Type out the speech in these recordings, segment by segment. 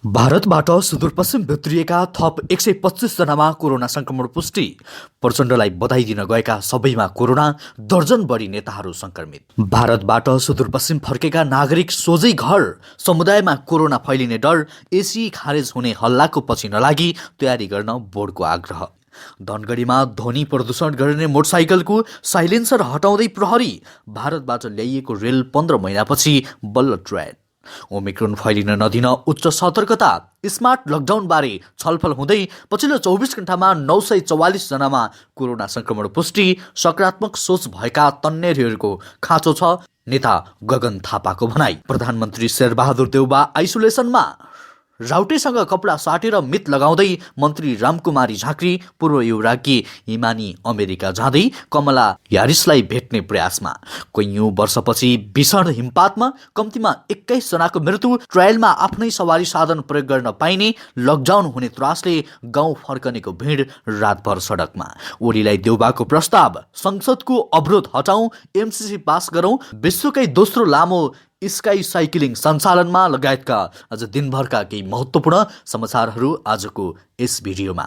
भारतबाट सुदूरपश्चिम भित्रिएका थप 125 जनामा कोरोना संक्रमण पुष्टि। प्रचण्डलाई बधाई दिन गएका सबैमा कोरोना, दर्जन बढी नेताहरू संक्रमित। भारतबाट सुदूरपश्चिम फर्केका नागरिक सोझै घर। समुदायमा कोरोना फैलिने डर, एसी खारेज हुने हल्लाको पछि नलागी तयारी गर्न बोर्डको आग्रह। धनगढीमा ध्वनि प्रदूषण गर्ने मोटरसाइकलको साइलेन्सर हटाउँदै प्रहरी। भारतबाट ल्याइएको रेल 15 महिनापछि बल्ल ट्रेन। ओमिक्रोन फैलिन नदिन उच्च सतर्कता। स्मार्ट लकडाउनबारे छलफल हुँदै पछिल्लो 24 घण्टामा 944 जनामा कोरोना संक्रमण पुष्टि। सकारात्मक सोच भएका तन्नेरीहरूको खाँचो छ, नेता गगन थापाको भनाई। प्रधानमन्त्री शेरबहादुर देउबा आइसोलेसनमा। राउटेसँग कपडा साटेर मित लगाउँदै मन्त्री रामकुमारी झाँक्री। पूर्व युवराज्ञी हिमानी अमेरिका जाँदै कमला ह्यारिसलाई भेट्ने प्रयासमा। कैयौं वर्षपछि भीषण हिमपातमा कम्तीमा 21 जनाको मृत्यु। ट्रायलमा आफ्नै सवारी साधन प्रयोग गर्न पाइने। लकडाउन हुने त्रासले गाउँ फर्कनेको भिड रातभर सडकमा। ओलीलाई देउबाको प्रस्ताव, संसदको अवरोध हटाउँ, एमसीसी पास गरौँ, विश्वकै दोस्रो लामो स्काई साइक्लिङ सञ्चालनमा लगायतका आज दिनभरका केही महत्त्वपूर्ण समाचारहरू आजको यस भिडियोमा।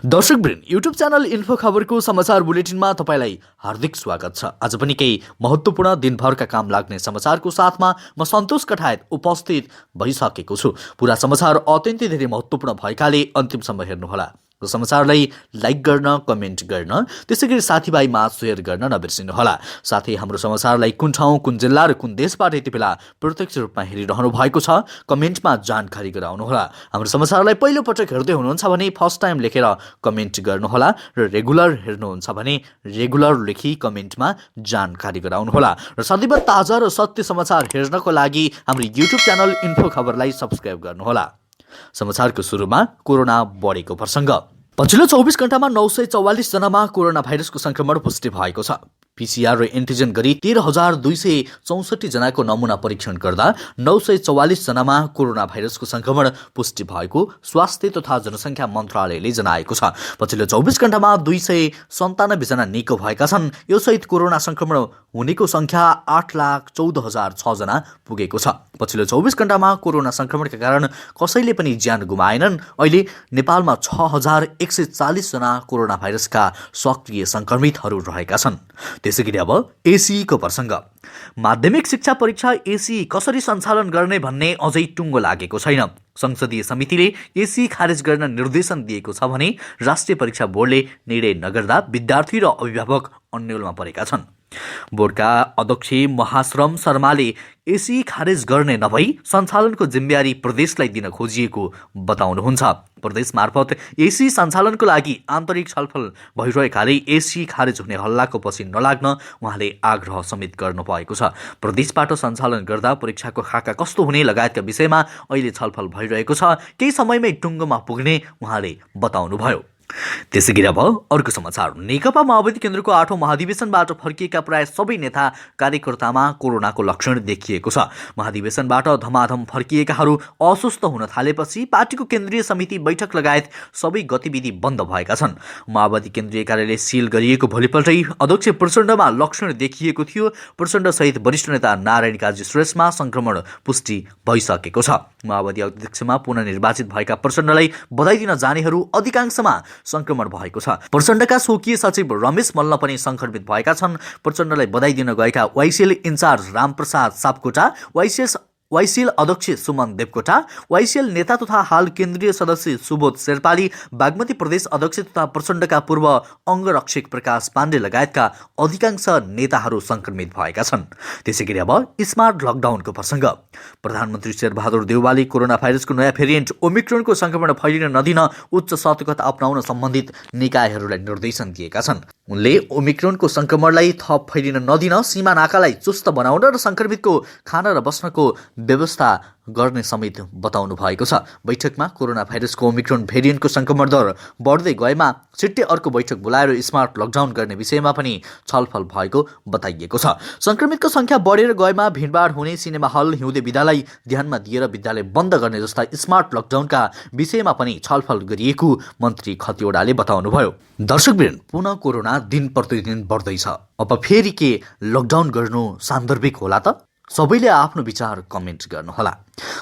दर्शकवृन्द, युट्युब च्यानल इन्फो खबरको समाचार बुलेटिनमा तपाईँलाई हार्दिक स्वागत छ। आज पनि केही महत्त्वपूर्ण दिनभरका काम लाग्ने समाचारको साथमा म सन्तोष कठायत उपस्थित भइसकेको छु। पुरा समाचार अत्यन्तै धेरै महत्त्वपूर्ण भएकाले अन्तिमसम्म हेर्नुहोला। समाचारलाई लाइक गर्न, कमेन्ट गर्न, त्यसैगरी साथीभाइमा सेयर गर्न नबिर्सिनुहोला। साथै हाम्रो समाचारलाई कुन ठाउँ, कुन जिल्ला र कुन देशबाट यति बेला प्रत्यक्ष रूपमा हेरिरहनु भएको छ कमेन्टमा जानकारी गराउनुहोला। हाम्रो समाचारलाई पहिलो पटक हेर्दै हुनुहुन्छ भने फर्स्ट टाइम लेखेर कमेन्ट गर्नुहोला र रेगुलर हेर्नुहुन्छ भने रेगुलर लेखी कमेन्टमा जानकारी गराउनुहोला। र सदैव ताजा र सत्य समाचार हेर्नको लागि हाम्रो युट्युब च्यानल इन्फो खबरलाई सब्स्क्राइब गर्नुहोला। समाचारको सुरुमा कोरोना बढेको प्रसङ्ग। पछिल्लो 24 घण्टामा 944 जनामा कोरोना भाइरसको संक्रमण पुष्टि भएको छ। पीसीआर र एन्टिजेन गरी 13,264 जनाको नमुना परीक्षण गर्दा 944 जनामा कोरोना भाइरसको संक्रमण पुष्टि भएको स्वास्थ्य तथा जनसङ्ख्या मन्त्रालयले जनाएको छ। पछिल्लो 24 घण्टामा 297 जना निको भएका छन्। यो सहित कोरोना संक्रमण हुनेको संख्या 8,14,006 जना पुगेको छ। पछिल्लो 24 घण्टामा कोरोना संक्रमणका कारण कसैले पनि ज्यान गुमाएनन्। अहिले नेपालमा 6,140 जना कोरोना भाइरसका सक्रिय संक्रमितहरू रहेका छन्। त्यसैगरी अब एसीईको प्रसङ्ग। माध्यमिक शिक्षा परीक्षा एसीई कसरी सञ्चालन गर्ने भन्ने अझै टुङ्गो लागेको छैन। संसदीय समितिले एसीई खारेज गर्न निर्देशन दिएको छ भने राष्ट्रिय परीक्षा बोर्डले निर्णय नगर्दा विद्यार्थी र अभिभावक अन्यलमा परेका छन्। बोर्डका अध्यक्ष महाश्रम शर्माले एसीई खारेज गर्ने नभई सञ्चालनको जिम्मेवारी प्रदेशलाई दिन खोजिएको बताउनुहुन्छ। प्रदेश मार्फत एसीई सञ्चालनको लागि आन्तरिक छलफल भइरहेकाले एसीई खारेज हुने हल्लाको पछि नलाग्न उहाँले आग्रह समेत गर्नुभएको छ। प्रदेशबाट सञ्चालन गर्दा परीक्षाको खाका कस्तो हुने लगायतका विषयमा अहिले छलफल भइरहेको छ। केही समयमै टुङ्गोमा पुग्ने उहाँले बताउनुभयो। त्यसैगरी अब अर्को समाचार। नेकपा माओवादी केन्द्रको 8औं महाधिवेशनबाट फर्किएका प्राय सबै नेता कार्यकर्तामा कोरोनाको लक्षण देखिएको छ। महाधिवेशनबाट धमाधम फर्किएकाहरू अस्वस्थ हुन थालेपछि पार्टीको केन्द्रीय समिति बैठक लगायत सबै गतिविधि बन्द भएका छन्। माओवादी केन्द्रीय कार्यालय सिल गरिएको भोलिपल्टै अध्यक्ष प्रचण्डमा लक्षण देखिएको थियो। प्रचण्डसहित वरिष्ठ नेता नारायण काजी श्रेष्ठमा संक्रमण पुष्टि भइसकेको छ। माओवादी अध्यक्षमा पुनः निर्वाचित भएका प्रचण्डलाई बधाई दिन जानेहरू अधिकांशमा संक्रमण भएको छ। प्रचण्डका स्वकीय सचिव रमेश मल्ल पनि संक्रमित भएका छन्। प्रचण्डलाई बधाई दिन गएका YCL incharge Ramprasad Sapkota, YCL अध्यक्ष सुमन देवकोटा, वाइसिएल नेता तथा हाल केन्द्रीय सदस्य सुबोध शेर्पाली, बागमती प्रदेश अध्यक्ष तथा प्रचण्डका पूर्व अङ्गरक्षक प्रकाश पाण्डे लगायतका अधिकांश नेताहरू संक्रमित भएका छन्। त्यसैगरी अब स्मार्ट लकडाउनको प्रसङ्ग। प्रधानमन्त्री शेरबहादुर देउवाले कोरोना भाइरसको नयाँ भेरिएन्ट ओमिक्रोनको संक्रमण फैलिन नदिन उच्च सतर्कता अपनाउन सम्बन्धित निकायहरूलाई निर्देशन दिएका छन्। उनले ओमिक्रोनको संक्रमणलाई थप फैलिन नदिन सीमा नाकालाई चुस्त बनाउन र संक्रमितको खान र बस्नको व्यवस्था गर्ने समेत बताउनु भएको छ। बैठकमा कोरोना भाइरसको ओमिक्रोन भेरिएन्टको संक्रमण दर बढ्दै गएमा छिट्टै अर्को बैठक बोलाएर स्मार्ट लकडाउन गर्ने विषयमा पनि छलफल भएको बताइएको छ। संक्रमितको संख्या बढेर गएमा भिडभाड हुने, सिनेमा हल, हिउँदे विदालाई ध्यानमा दिएर विद्यालय बन्द गर्ने जस्ता स्मार्ट लकडाउनका विषयमा पनि छलफल गरिएको मन्त्री खतिवडाले बताउनुभयो। दर्शकवृन्द, पुनः कोरोना दिन प्रतिदिन बढ्दैछ। अब फेरि के लकडाउन गर्नु सान्दर्भिक होला त? सबैले आफ्नो विचार कमेन्ट गर्नुहोला।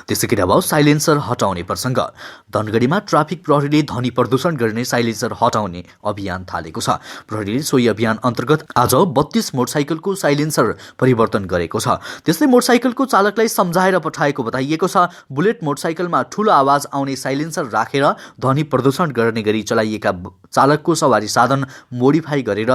त्यसैगरी अब साइलेन्सर हटाउने प्रसङ्ग। धनगढीमा ट्राफिक प्रहरीले ध्वनि प्रदूषण गर्ने साइलेन्सर हटाउने अभियान थालेको छ। प्रहरीले सोही अभियान अन्तर्गत आज 32 मोटरसाइकलको साइलेन्सर परिवर्तन गरेको छ। त्यस्तै मोटरसाइकलको चालकलाई सम्झाएर पठाएको बताइएको छ। बुलेट मोटरसाइकलमा ठूलो आवाज आउने साइलेन्सर राखेर ध्वनि प्रदूषण गर्ने गरी चलाइएका चालकको सवारी साधन मोडिफाई गरेर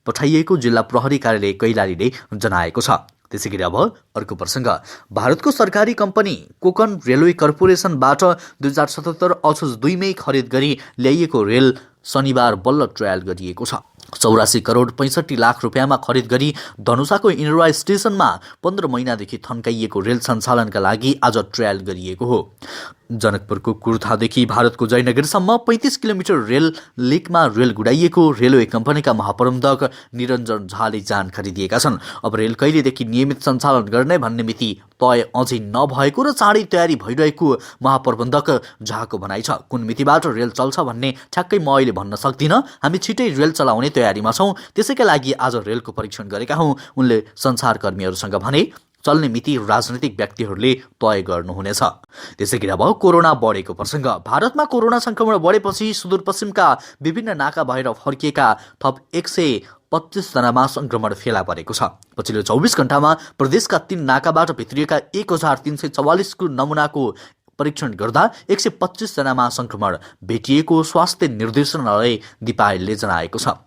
पठाइएको जिल्ला प्रहरी कार्यालय कैलालीले जनाएको छ। त्यसैगरी अब अर्को प्रसङ्ग। भारतको सरकारी कम्पनी कोकन रेलवे कर्पोरेसनबाट 2077 असोज 2 मै खरिद गरी ल्याइएको रेल शनिबार बल्ल ट्रायल गरिएको छ। 84 करोड 65 लाख रुपियाँमा खरिद गरी धनुषाको इन्ड्रा स्टेसनमा 15 महिनादेखि थन्काइएको रेल सञ्चालनका लागि आज ट्रायल गरिएको हो। जनकपुरको कुर्थादेखि भारतको जयनगरसम्म 35 kilometre rail Likma rail गुडाइएको railway कम्पनीका महाप्रबन्धक निरञ्जन झाले जानकारी दिएका छन्। अब रेल कहिलेदेखि नियमित सञ्चालन गर्ने भन्ने मिति तय अझै नभएको र चाँडै तयारी भइरहेको महाप्रबन्धक झाको भनाइ छ। कुन मितिबाट रेल चल्छ भन्ने ठ्याक्कै म अहिले भन्न सक्दिनँ। हामी छिटै रेल चलाउने तयारीमा छौँ, त्यसैका लागि आज रेलको परीक्षण गरेका हौँ, उनले सञ्चारकर्मीहरूसँग भने। चल्ने मिति राजनैतिक व्यक्तिहरूले तय गर्नुहुनेछ। त्यसैगरी अब कोरोना बढेको प्रसङ्ग। भारतमा कोरोना संक्रमण बढेपछि सुदूरपश्चिमका विभिन्न नाका भएर फर्किएका थप 125 जनामा संक्रमण फेला परेको छ। पछिल्लो 24 घण्टामा प्रदेशका 3 नाकाबाट भित्रिएका 1344 को नमुनाको परीक्षण गर्दा 125 जनामा संक्रमण भेटिएको स्वास्थ्य निर्देशनालय दिपायलले जनाएको छ।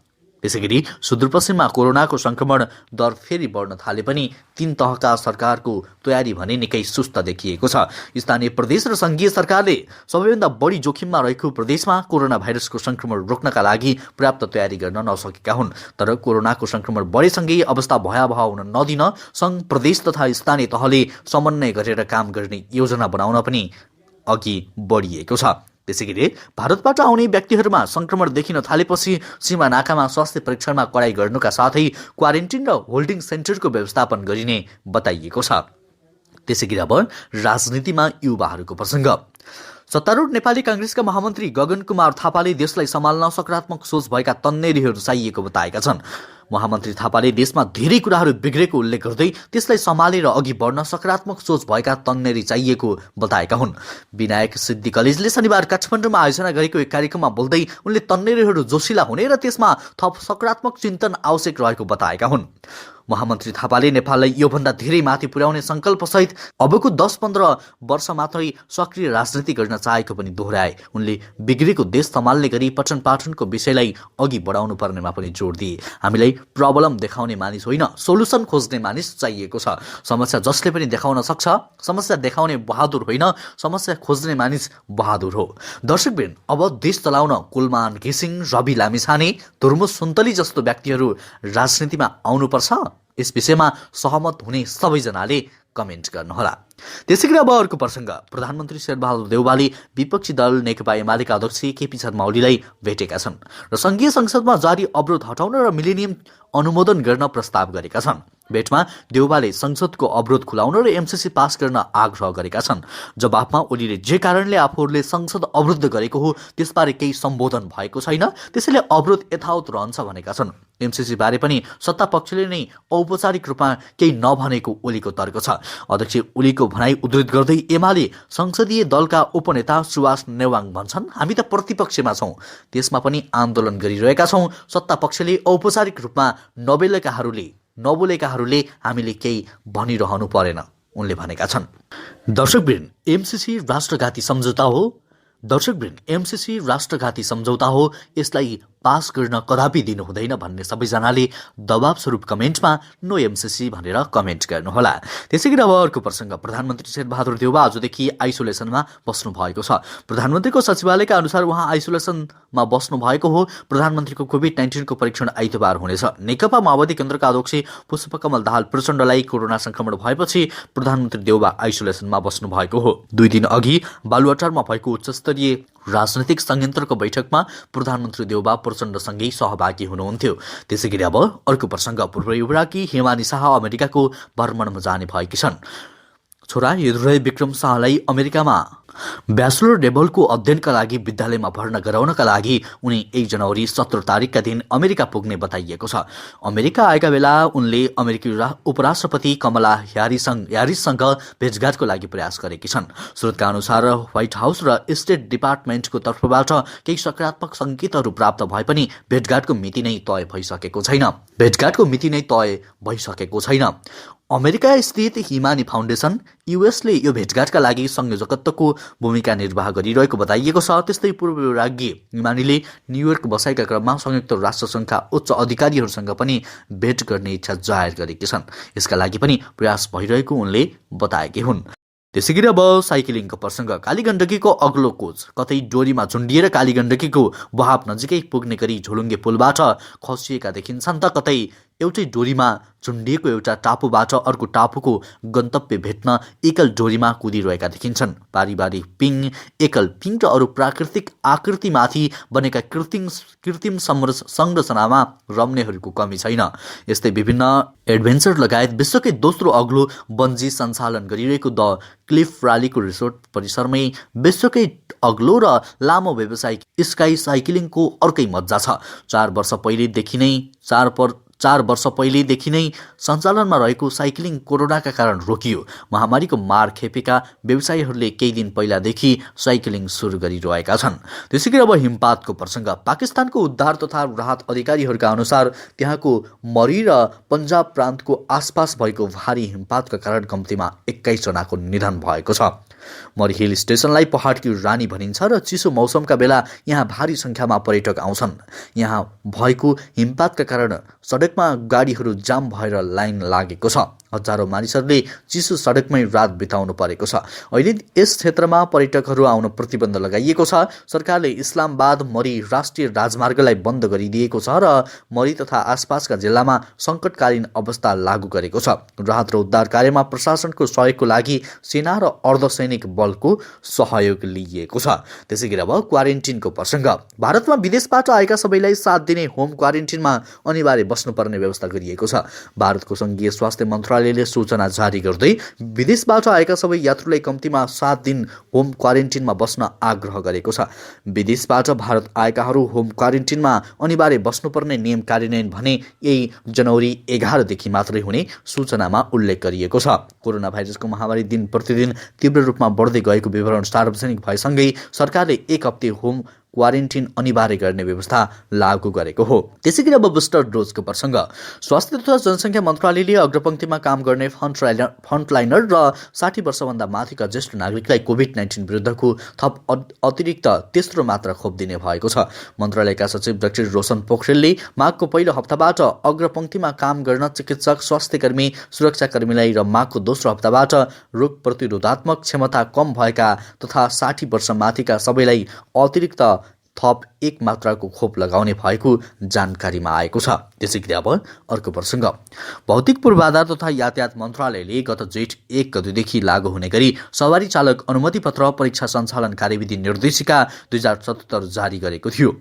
त्यसैगरी सुदूरपश्चिममा कोरोनाको संक्रमण दर फेरि बढ्न थाले पनि 3 तहका सरकारको तयारी भने निकै सुस्त देखिएको छ। स्थानीय प्रदेश र संघीय सरकारले सबैभन्दा बढी जोखिममा रहेको प्रदेशमा कोरोना भाइरसको संक्रमण रोक्नका लागि पर्याप्त तयारी गर्न नसकेका हुन्। तर कोरोनाको संक्रमण बढेसँगै अवस्था भयावह हुन नदिन संघ, प्रदेश तथा स्थानीय तहले समन्वय गरेर काम गर्ने योजना बनाउन पनि अघि बढिएको छ। त्यसैगरी भारतबाट आउने व्यक्तिहरूमा संक्रमण देखिन थालेपछि सीमा नाकामा स्वास्थ्य परीक्षणमा कडाई गर्नुका साथै क्वारेन्टिन र होल्डिङ सेन्टरको व्यवस्थापन गरिने बताइएको छ। त्यसैगरी अब राजनीतिमा युवाहरूको प्रसङ्ग। सत्तारूढ नेपाली कांग्रेसका महामन्त्री गगन कुमार थापाले देशलाई सम्हाल्न सकारात्मक सोच भएका तन्नेरीहरू चाहिएको बताएका छन्। महामन्त्री थापाले देशमा धेरै कुराहरू बिग्रेको उल्लेख गर्दै त्यसलाई सम्हालेर अघि बढ्न सकारात्मक सोच भएका तन्नेरी चाहिएको बताएका हुन्। विनायक सिद्धि कलेजले शनिबार काठमाडौँमा आयोजना गरेको एक कार्यक्रममा बोल्दै उनले तन्नेरीहरू जोसिला हुने र त्यसमा थप सकारात्मक चिन्तन आवश्यक रहेको बताएका हुन्। महामन्त्री थापाले नेपाललाई योभन्दा धेरै माथि पुर्याउने सङ्कल्पसहित अबको 10-15 वर्ष मात्रै सक्रिय राजनीति गर्न चाहेको पनि दोहोऱ्याए। उनले बिग्रेको देश सम्हाल्ने गरी पठन पाठनको विषयलाई अघि बढाउनु पर्नेमा पनि जोड दिए। हामीलाई प्रब्लम देखाउने मानिस होइन, सोलुसन खोज्ने मानिस चाहिएको छ। समस्या जसले पनि देखाउन सक्छ, समस्या देखाउने बहादुर होइन, समस्या खोज्ने मानिस बहादुर हो। दर्शकवृन्द, अब देश चलाउन कुलमान घिसिङ, रवि लामिछाने, धुर्मुस सुन्तली जस्तो व्यक्तिहरू राजनीतिमा आउनुपर्छ? यस विषयमा सहमत हुने सबैजनाले कमेन्ट गर्नुहोला। त्यसैगरी अब अर्को प्रसङ्ग। प्रधानमन्त्री शेरबहादुर देउवाले विपक्षी दल नेकपा एमालेका अध्यक्ष केपी शर्मा ओलीलाई भेटेका छन् र संघीय संसदमा जारी अवरोध हटाउन र मिलेनियम अनुमोदन गर्न प्रस्ताव गरेका छन्। भेटमा देउवाले संसदको अवरोध खुलाउन र एमसीसी पास गर्न आग्रह गरेका छन्। जवाफमा ओलीले जे कारणले आफूहरूले संसद अवरुद्ध गरेको हो त्यसबारे केही सम्बोधन भएको छैन, त्यसैले अवरोध यथावत रहन्छ भनेका छन्। एमसीसी बारे पनि सत्ता पक्षले नै औपचारिक रूपमा केही नभनेको ओलीको तर्क छ। अध्यक्ष ओलीको भनाई उद्धृत गर्दै एमाले संसदीय दलका उपनेता सुवास नेवाङ भन्छन्, हामी त प्रतिपक्षमा छौँ, त्यसमा पनि आन्दोलन गरिरहेका छौँ। सत्ता पक्षले औपचारिक रूपमा नबोलेकाहरूले हामीले केही भनिरहनु परेन, उनले भनेका छन्। दर्शकवृन्द, एमसीसी राष्ट्रघाती सम्झौता हो, यसलाई पास गर्न कदापि दिनु हुँदैन भन्ने सबैजनाले दबाब स्वरूप कमेन्टमा नो एमसीसी भनेर कमेन्ट गर्नुहोला। त्यसैगरी अब अर्को प्रसङ्ग। प्रधानमन्त्री शेरबहादुर देउवा आजदेखि आइसोलेसनमा बस्नु भएको छ। प्रधानमन्त्रीको सचिवालयका अनुसार उहाँ आइसोलेसनमा बस्नु भएको हो। प्रधानमन्त्रीको कोभिड-19 को परीक्षण आइतबार हुनेछ। नेकपा माओवादी केन्द्रका अध्यक्ष पुष्पकमल दाहाल प्रचण्डलाई कोरोना संक्रमण भएपछि प्रधानमन्त्री देउवा आइसोलेसनमा बस्नु भएको हो। 2 दिन अघि बालुवाटारमा भएको उच्चस्तरीय राजनैतिक संयन्त्रको बैठकमा प्रधानमन्त्री देउवा प्रचण्डसँगै सहभागी हुनुहुन्थ्यो। त्यसैगरी अब अर्को प्रसङ्ग। पूर्व युवराकी हिमानी शाह अमेरिकाको भ्रमणमा जाने भएकी छन्। छोरा हृदय विक्रम शाहलाई अमेरिकामा ब्याचलर लेभलको अध्ययनका लागि विद्यालयमा भर्ना गराउनका लागि उनी 1 जनवरी 17 तारिकका दिन अमेरिका पुग्ने बताइएको छ। अमेरिका आएका बेला उनले अमेरिकी उपराष्ट्रपति कमला ह्यारिससँग भेटघाटको लागि प्रयास गरेकी छन्। स्रोतका अनुसार व्हाइट हाउस र स्टेट डिपार्टमेन्टको तर्फबाट केही सकारात्मक सङ्केतहरू प्राप्त भए पनि भेटघाटको मिति नै तय भइसकेको छैन। अमेरिका स्थित हिमानी फाउन्डेसन युएसले यो भेटघाटका लागि संयोजकत्वको भूमिका निर्वाह गरिरहेको बताइएको छ। त्यस्तै पूर्व राज्ञी हिमानीले न्युयोर्क बसाइका क्रममा संयुक्त राष्ट्रसङ्घका उच्च अधिकारीहरूसँग पनि भेट गर्ने इच्छा जाहेर गरेकी छन्। यसका लागि पनि प्रयास भइरहेको उनले बताएकी हुन्। त्यसैगरी अब साइक्लिङको प्रसङ्ग। कालीगण्डकीको अग्लो कोच कतै डोरीमा झुन्डिएर कालीगण्डकीको बहाव नजिकै पुग्ने गरी झोलुङ्गे पुलबाट खसिएका देखिन्छन् त कतै एउटै डोरीमा झुन्डिएको एउटा टापुबाट अर्को टापुको गन्तव्य भेट्न एकल डोरीमा कुदिरहेका देखिन्छन्। पारिवारिक पिङ, एकल पिङ र अरू प्राकृतिक आकृतिमाथि बनेका कृत्रिम संरचनामा रम्नेहरूको कमी छैन। यस्तै विभिन्न एडभेन्चर लगायत विश्वकै दोस्रो अग्लो बन्जी सञ्चालन गरिरहेको द क्लिफ भ्यालीको रिसोर्ट परिसरमै विश्वकै अग्लो र लामो व्यावसायिक स्काई साइक्लिङको अर्कै मज्जा छ। 4 वर्ष पहिलेदेखि नै सञ्चालनमा रहेको साइक्लिङ कोरोनाका कारण रोकियो। महामारीको मार खेपेका व्यवसायीहरूले केही दिन पहिलादेखि साइक्लिङ सुरु गरिरहेका छन्। त्यसैगरी अब हिमपातको प्रसङ्ग। पाकिस्तानको उद्धार तथा राहत अधिकारीहरूका अनुसार त्यहाँको मरी र पन्जाब प्रान्तको आसपास भएको भारी हिमपातका कारण कम्तीमा 21 जनाको निधन भएको छ। मरी हिल स्टेसनलाई पहाडकी रानी भनिन्छ र चिसो मौसमका बेला यहाँ भारी सङ्ख्यामा पर्यटक आउँछन्। यहाँ भएको हिमपातका कारण सडकमा गाडीहरू जाम भएर लाइन लागेको छ। हजारौँ मानिसहरूले चिसो सडकमै रात बिताउनु परेको छ। अहिले यस क्षेत्रमा पर्यटकहरू आउन प्रतिबन्ध लगाइएको छ। सरकारले इस्लामाबाद मरी राष्ट्रिय राजमार्गलाई बन्द गरिदिएको छ र मरी तथा आसपासका जिल्लामा सङ्कटकालीन अवस्था लागू गरेको छ। राहत र उद्धार कार्यमा प्रशासनको सहयोगको लागि सेना र अर्धसैनिक बलको सहयोग लिइएको छ। त्यसैगरी अब क्वारेन्टिनको प्रसङ्ग। भारतमा विदेशबाट आएका सबैलाई 7 दिने होम क्वारेन्टिनमा अनिवार्य बस्नुपर्ने व्यवस्था गरिएको छ। भारतको सङ्घीय स्वास्थ्य मन्त्रालयले सूचना जारी गर्दै विदेशबाट आएका सबै यात्रुलाई कम्तीमा 7 दिन होम क्वारेन्टिनमा बस्न आग्रह गरेको छ। विदेशबाट भारत आएकाहरू होम क्वारेन्टिनमा अनिवार्य बस्नुपर्ने नियम कार्यान्वयन भने यही जनवरी 11 देखि मात्रै हुने सूचनामा उल्लेख गरिएको छ। कोरोना भाइरसको महामारी दिन प्रतिदिन तीव्र रूपमा बढ्दै गएको विवरण सार्वजनिक भएसँगै सरकारले 1 हप्ते होम क्वारेन्टिन अनिवार्य गर्ने व्यवस्था लागू गरेको हो। त्यसैगरी अब बुस्टर डोजको प्रसङ्ग। स्वास्थ्य तथा जनसङ्ख्या मन्त्रालयले अग्रपङ्क्तिमा काम गर्ने फ्रन्टलाइनर र 60 वर्षभन्दा माथिका ज्येष्ठ नागरिकलाई कोभिड-19 विरुद्धको थप अतिरिक्त तेस्रो मात्रा खोप दिने भएको छ। मन्त्रालयका सचिव डाक्टर रोशन पोखरेलले माघको पहिलो हप्ताबाट अग्रपङ्क्तिमा काम गर्न चिकित्सक, स्वास्थ्यकर्मी, सुरक्षाकर्मीलाई र माघको दोस्रो हप्ताबाट रोग प्रतिरोधात्मक क्षमता कम भएका तथा 60 वर्ष माथिका सबैलाई अतिरिक्त थप 1 मात्राको खोप लगाउने भएको जानकारीमा आएको छ। त्यसैगरी अब अर्को प्रसङ्ग। भौतिक पूर्वाधार तथा यातायात मन्त्रालयले गत जेठ 1 गतेदेखि लागू हुने गरी सवारी चालक अनुमति पत्र परीक्षा सञ्चालन कार्यविधि निर्देशिका 2077 जारी गरेको थियो।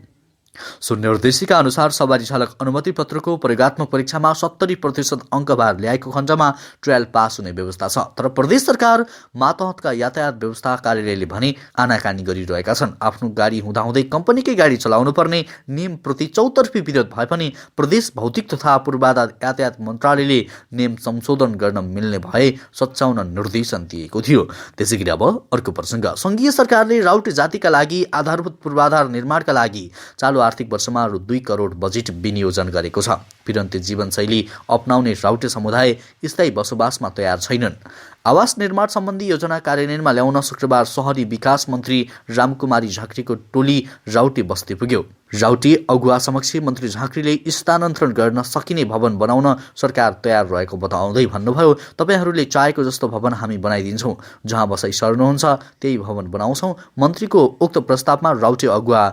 सो निर्देशिका अनुसार सवारी चालक अनुमति पत्रको प्रयोगात्मक परीक्षामा 70% अङ्कभार ल्याएको खण्डमा ट्रायल पास हुने व्यवस्था छ। तर प्रदेश सरकार मातहतका यातायात व्यवस्था कार्यालयले भने आनाकानी गरिरहेका छन्। आफ्नो गाडी हुँदाहुँदै कम्पनीकै गाडी चलाउनु पर्ने नियमप्रति चौतर्फी विरोध भए पनि प्रदेश भौतिक तथा पूर्वाधार यातायात मन्त्रालयले नियम संशोधन गर्न मिल्ने भए सच्याउन निर्देशन दिएको थियो। त्यसैगरी अब अर्को प्रसङ्ग। सङ्घीय सरकारले राउटे जातिका लागि आधारभूत पूर्वाधार निर्माणका लागि चालु आर्थिक वर्षमा रु 2 करोड बजेट विनियोजन गरेको छ। फिरन्ते जीवनशैली अपनाउने राउटे समुदाय स्थायी बसोबासमा तयार छैनन्। आवास निर्माण सम्बन्धी योजना कार्यान्वयनमा ल्याउन शुक्रबार शहरी विकास मन्त्री रामकुमारी झाँक्रीको टोली राउटे बस्ती पुग्यो। राउटे अगुवा समक्ष मन्त्री झाँक्रीले स्थानान्तरण गर्न सकिने भवन बनाउन सरकार तयार रहेको बताउँदै भन्नुभयो, तपाईहरूले चाहेको जस्तो भवन हामी बनाइदिन्छौँ, जहाँ बसाइ सर्नुहुन्छ त्यही भवन बनाउँछौँ। मन्त्रीको उक्त प्रस्तावमा राउटे अगुवा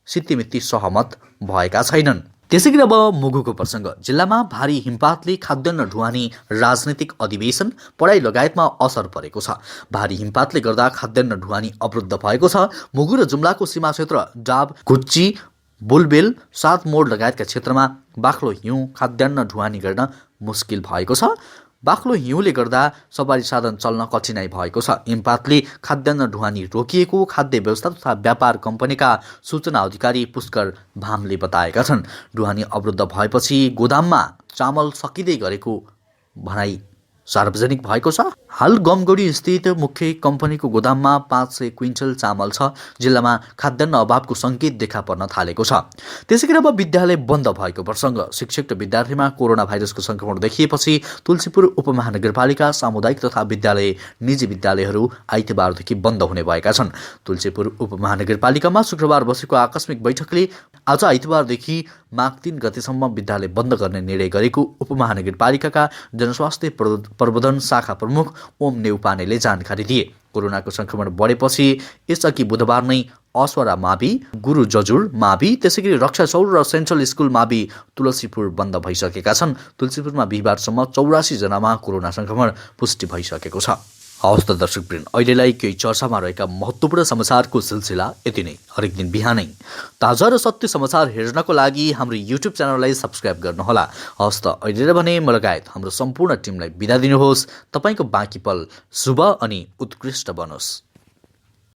सित्तिमित्ती सहमत भएका छैनन्। त्यसैगरी अब मुगुको प्रसङ्ग। जिल्लामा भारी हिमपातले खाद्यान्न ढुवानी, राजनीतिक अधिवेशन, पढाइ लगायतमा असर परेको छ। भारी हिमपातले गर्दा खाद्यान्न ढुवानी अवरुद्ध भएको छ। मुगु र जुम्लाको सीमा क्षेत्र डाब, गुच्ची, बुलबेल, 7 मोड लगायतका क्षेत्रमा बाक्लो हिउँ खाद्यान्न ढुवानी गर्न मुस्किल भएको छ। बाक्लो हिउँले गर्दा सवारी साधन चल्न कठिनाइ भएको छ। हिमपातले खाद्यान्न ढुवानी रोकिएको खाद्य व्यवस्था तथा व्यापार कम्पनीका सूचना अधिकारी पुष्कर भामले बताएका छन्। ढुवानी अवरुद्ध भएपछि गोदाममा चामल सकिँदै गरेको भनाई सार्वजनिक भएको छ। हाल गमगढी स्थित मुख्य कम्पनीको गोदाममा 500 क्विन्टल चामल छ। जिल्लामा खाद्यान्न अभावको सङ्केत देखा पर्न थालेको छ। त्यसैगरी अब विद्यालय बन्द भएको प्रसङ्ग। शिक्षक र विद्यार्थीमा कोरोना भाइरसको सङ्क्रमण देखिएपछि तुलसीपुर उपमहानगरपालिका सामुदायिक तथा निजी विद्यालयहरू आइतबारदेखि बन्द हुने भएका छन्। तुलसीपुर उपमहानगरपालिकामा शुक्रबार बसेको आकस्मिक बैठकले आज आइतबारदेखि माघ 3 गतेसम्म विद्यालय बन्द गर्ने निर्णय गरेको उपमहानगरपालिकाका जनस्वास्थ्य प्रबन्धन शाखा प्रमुख ओम नेउपानेले जानकारी दिए। कोरोनाको संक्रमण बढेपछि यसअघि बुधबार नै अस्वरा मावि, गुरु जजुर मावि, त्यसैगरी रक्षा चौर र सेन्ट्रल स्कुल मावि तुलसीपुर बन्द भइसकेका छन्। तुलसीपुरमा बिहिबारसम्म 84 जनामा कोरोना संक्रमण पुष्टि भइसकेको छ। हवस् त दर्शकवृन्द, अहिलेलाई केही चर्चामा रहेका महत्त्वपूर्ण समाचारको सिलसिला यति नै। हरेक दिन बिहानै ताजा र सत्य समाचार हेर्नको लागि हाम्रो युट्युब च्यानललाई सब्स्क्राइब गर्नुहोला। हवस् त अहिले भने म लगायत हाम्रो सम्पूर्ण टिमलाई बिदा दिनुहोस्। तपाईँको बाँकी पल शुभ अनि उत्कृष्ट बनोस्।